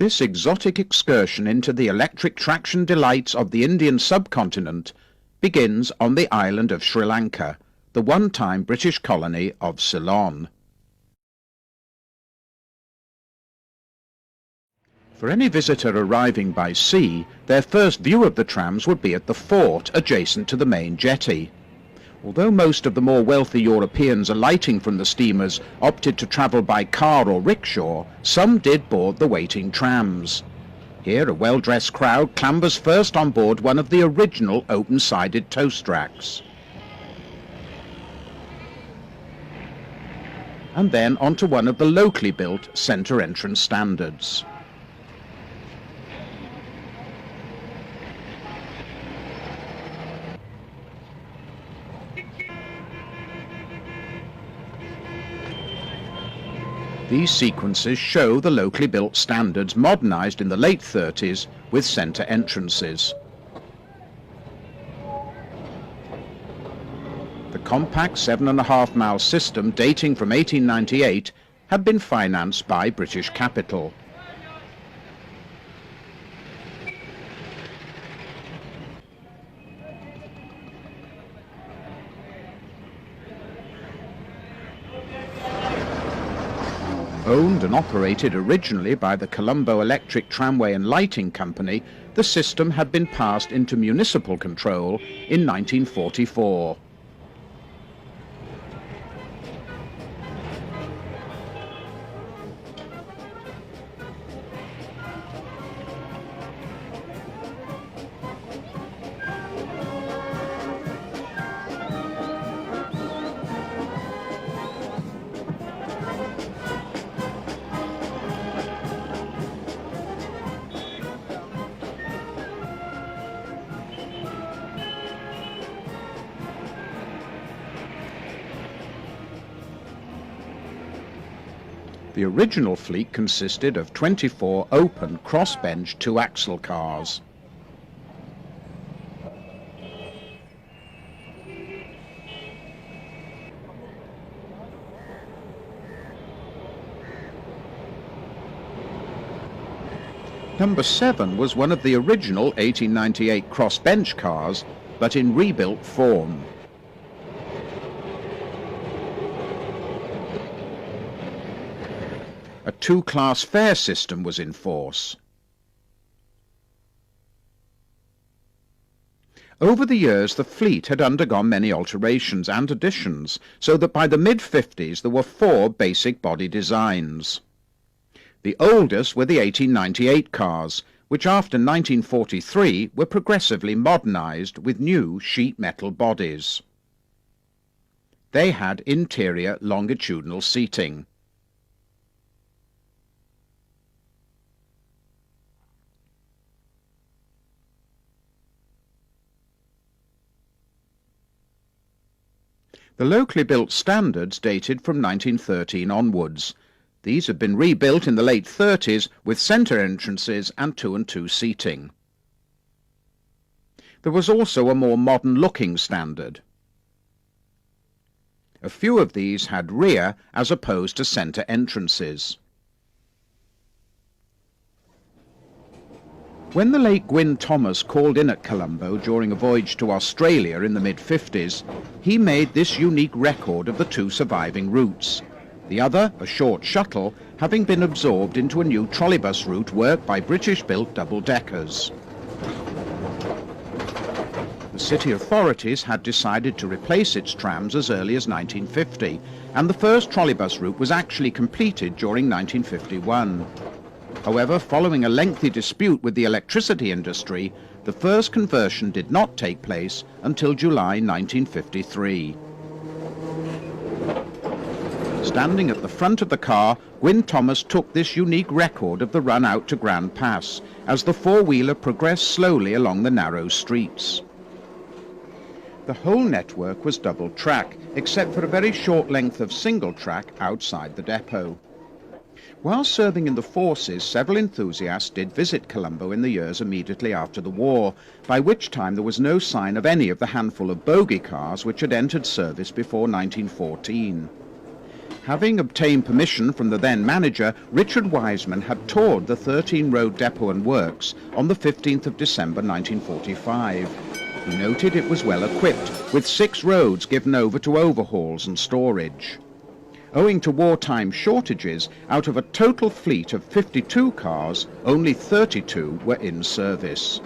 This exotic excursion into the electric traction delights of the Indian subcontinent begins on the island of Sri Lanka, the one-time British colony of Ceylon. For any visitor arriving by sea, their first view of the trams would be at the fort adjacent to the main jetty. Although most of the more wealthy Europeans alighting from the steamers opted to travel by car or rickshaw, some did board the waiting trams. Here a well-dressed crowd clambers first on board one of the original open-sided toast racks, and then onto one of the locally built centre entrance standards. These sequences show the locally built standards modernised in the late 30s with centre entrances. The compact 7.5-mile system dating from 1898 had been financed by British capital. Owned and operated originally by the Colombo Electric Tramway and Lighting Company, the system had been passed into municipal control in 1944. The original fleet consisted of 24 open crossbench two-axle cars. Number 7 was one of the original 1898 crossbench cars, but in rebuilt form. A two-class fare system was in force. Over the years, the fleet had undergone many alterations and additions, so that by the mid-50s there were 4 basic body designs. The oldest were the 1898 cars, which after 1943 were progressively modernised with new sheet metal bodies. They had interior longitudinal seating. The locally built standards dated from 1913 onwards. These had been rebuilt in the late 30s with centre entrances and 2-and-2 seating. There was also a more modern-looking standard. A few of these had rear as opposed to centre entrances. When the late Gwyn Thomas called in at Colombo during a voyage to Australia in the mid-50s, he made this unique record of the 2 surviving routes, the other, a short shuttle, having been absorbed into a new trolleybus route worked by British-built double-deckers. The city authorities had decided to replace its trams as early as 1950, and the first trolleybus route was actually completed during 1951. However, following a lengthy dispute with the electricity industry, the first conversion did not take place until July 1953. Standing at the front of the car, Gwyn Thomas took this unique record of the run out to Grand Pass as the four-wheeler progressed slowly along the narrow streets. The whole network was double track, except for a very short length of single track outside the depot. While serving in the forces, several enthusiasts did visit Colombo in the years immediately after the war, by which time there was no sign of any of the handful of bogie cars which had entered service before 1914. Having obtained permission from the then manager, Richard Wiseman had toured the 13-road depot and works on the 15th of December 1945. He noted it was well equipped, with 6 roads given over to overhauls and storage. Owing to wartime shortages, out of a total fleet of 52 cars, only 32 were in service.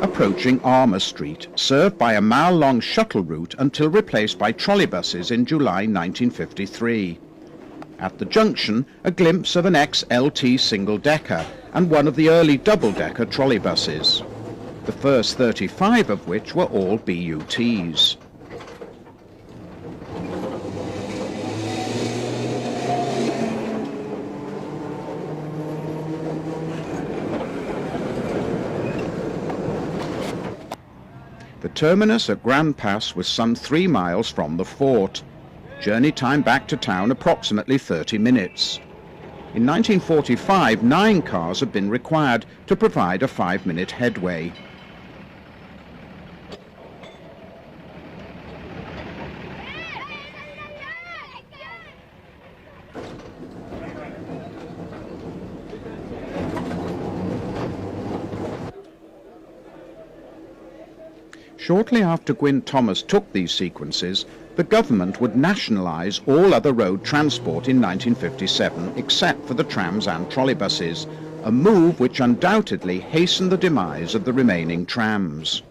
Approaching Armour Street, served by a mile-long shuttle route until replaced by trolleybuses in July 1953. At the junction, a glimpse of an ex-LT single-decker and one of the early double-decker trolleybuses, the first 35 of which were all BUTs. The terminus at Grand Pass was some 3 miles from the fort. Journey time back to town approximately 30 minutes. In 1945, 9 cars had been required to provide a 5-minute headway. Shortly after Gwyn Thomas took these sequences, the government would nationalise all other road transport in 1957 except for the trams and trolleybuses, a move which undoubtedly hastened the demise of the remaining trams.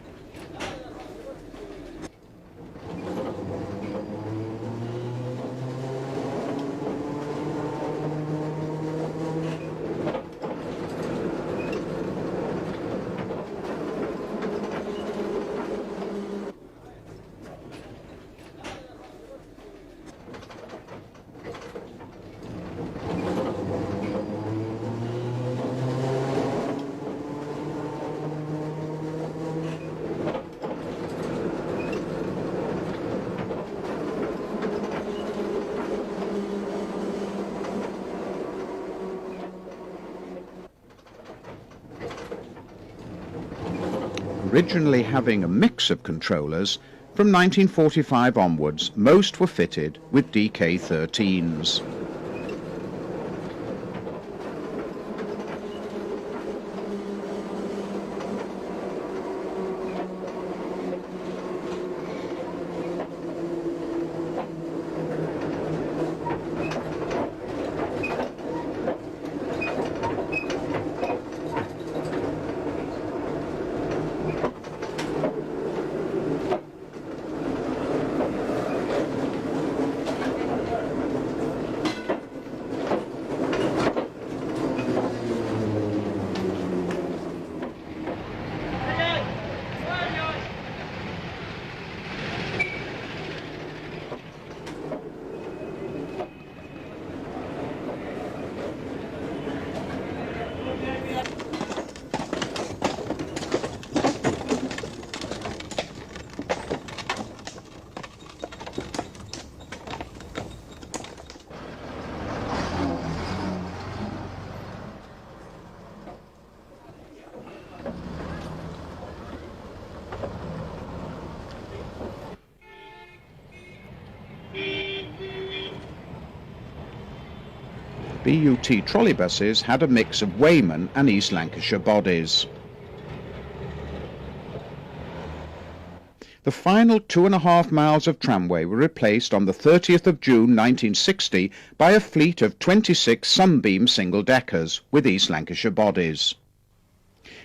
Originally having a mix of controllers, from 1945 onwards most were fitted with DK13s. BUT trolleybuses had a mix of Weyman and East Lancashire bodies. The final 2.5 miles of tramway were replaced on the 30th of June 1960 by a fleet of 26 Sunbeam single-deckers with East Lancashire bodies.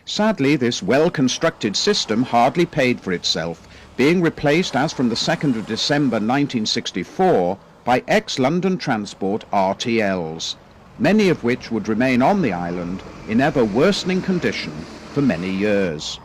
Sadly, this well-constructed system hardly paid for itself, being replaced as from the 2nd of December 1964 by ex-London Transport RTLs, many of which would remain on the island in ever worsening condition for many years.